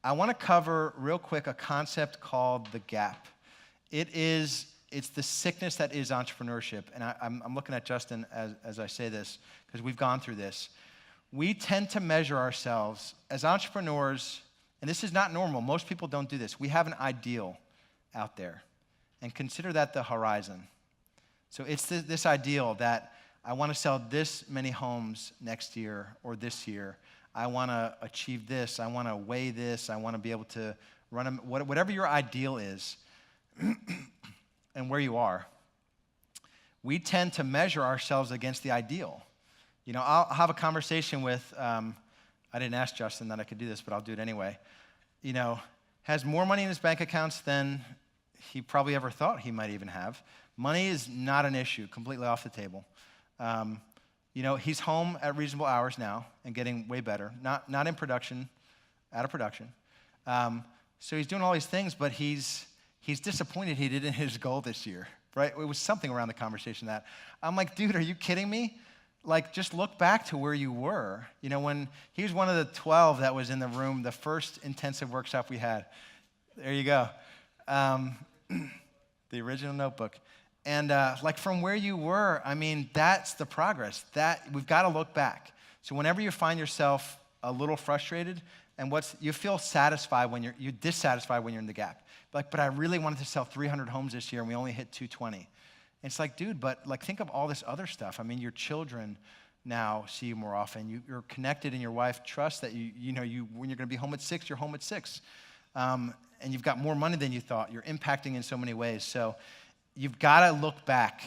I want to cover real quick a concept called the gap. It's the sickness that is entrepreneurship. And I'm looking at Justin as I say this, because we've gone through this. We tend to measure ourselves as entrepreneurs, and this is not normal. Most people don't do this. We have an ideal out there, and consider that the horizon. So it's this ideal that I want to sell this many homes next year or this year. I want to achieve this. I want to weigh this. I want to be able to run them. Whatever your ideal is and where you are, we tend to measure ourselves against the ideal. You know, I'll have a conversation with, I didn't ask Justin that I could do this, but I'll do it anyway. You know, has more money in his bank accounts than he probably ever thought he might even have. Money is not an issue, completely off the table. You know, he's home at reasonable hours now and getting way better. Not in production, out of production. So he's doing all these things, but he's disappointed he didn't hit his goal this year, right? It was something around the conversation that I'm like, dude, are you kidding me? Like, just look back to where you were. You know, when he was one of the 12 that was in the room, the first intensive workshop we had. There you go. The original notebook. And like from where you were, I mean, that's the progress. That we've got to look back. So whenever you find yourself a little frustrated, and you feel satisfied when you're dissatisfied when you're in the gap. Like, but I really wanted to sell 300 homes this year, and we only hit 220. It's like, dude, but like think of all this other stuff. I mean, your children now see you more often. You're connected, and your wife trusts that you know when you're going to be home at 6, you're home at 6. And you've got more money than you thought. You're impacting in so many ways. So you've got to look back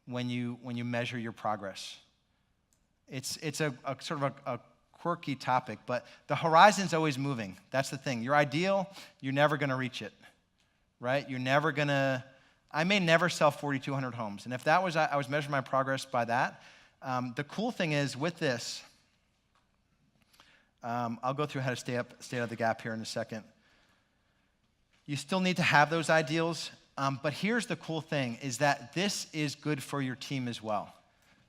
when you measure your progress. It's a sort of a quirky topic, but the horizon's always moving. That's the thing. Your ideal, you're never going to reach it, right? You're never going to. I may never sell 4,200 homes, and if that was, I was measuring my progress by that. The cool thing is with this, I'll go through how to stay out of the gap here in a second. You still need to have those ideals, but here's the cool thing, is that this is good for your team as well.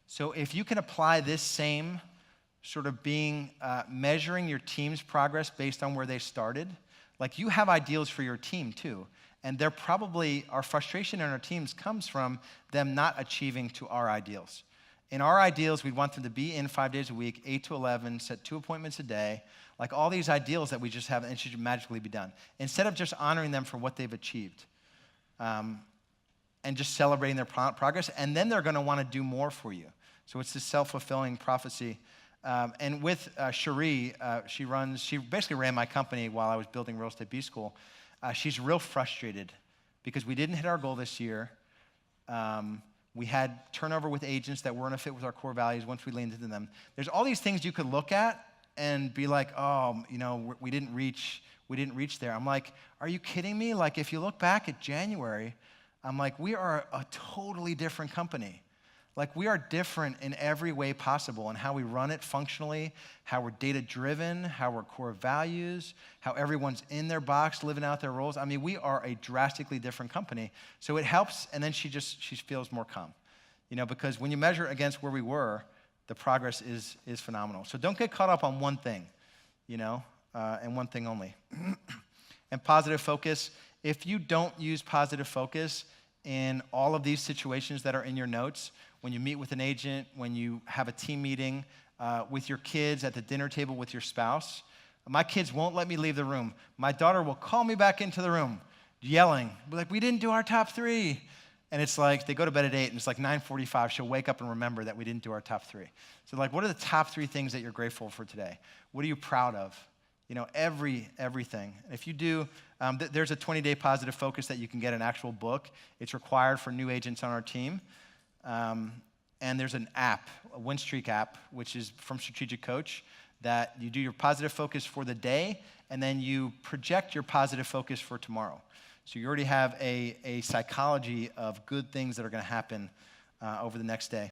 So if you can apply this same sort of measuring your team's progress based on where they started, like you have ideals for your team too. And they're probably, our frustration in our teams comes from them not achieving to our ideals. In our ideals, we want them to be in 5 days a week, 8 to 11, set 2 appointments a day, like all these ideals that we just have, and it should magically be done. Instead of just honoring them for what they've achieved and just celebrating their progress, and then they're going to want to do more for you. So it's this self-fulfilling prophecy. And with Cherie, she basically ran my company while I was building Real Estate B School. She's real frustrated because we didn't hit our goal this year. We had turnover with agents that weren't a fit with our core values once we leaned into them. There's all these things you could look at and be like, oh, you know, we didn't reach there. I'm like, are you kidding me? Like, if you look back at January, I'm like, we are a totally different company. Like, we are different in every way possible in how we run it functionally, how we're data-driven, how we're core values, how everyone's in their box, living out their roles. I mean, we are a drastically different company. So it helps, and then she feels more calm. You know, because when you measure against where we were, the progress is phenomenal. So don't get caught up on one thing, you know, and one thing only. And positive focus, if you don't use positive focus in all of these situations that are in your notes, when you meet with an agent, when you have a team meeting, with your kids, at the dinner table with your spouse, my kids won't let me leave the room. My daughter will call me back into the room, yelling, like, we didn't do our top 3. And it's like, they go to bed at 8, and it's like 9:45. She'll wake up and remember that we didn't do our top 3. So like, what are the top 3 things that you're grateful for today? What are you proud of? You know, everything. If you do, there's a 20-day positive focus that you can get an actual book. It's required for new agents on our team. And there's an app, a win streak app, which is from Strategic Coach, that you do your positive focus for the day, and then you project your positive focus for tomorrow. So you already have a psychology of good things that are going to happen over the next day.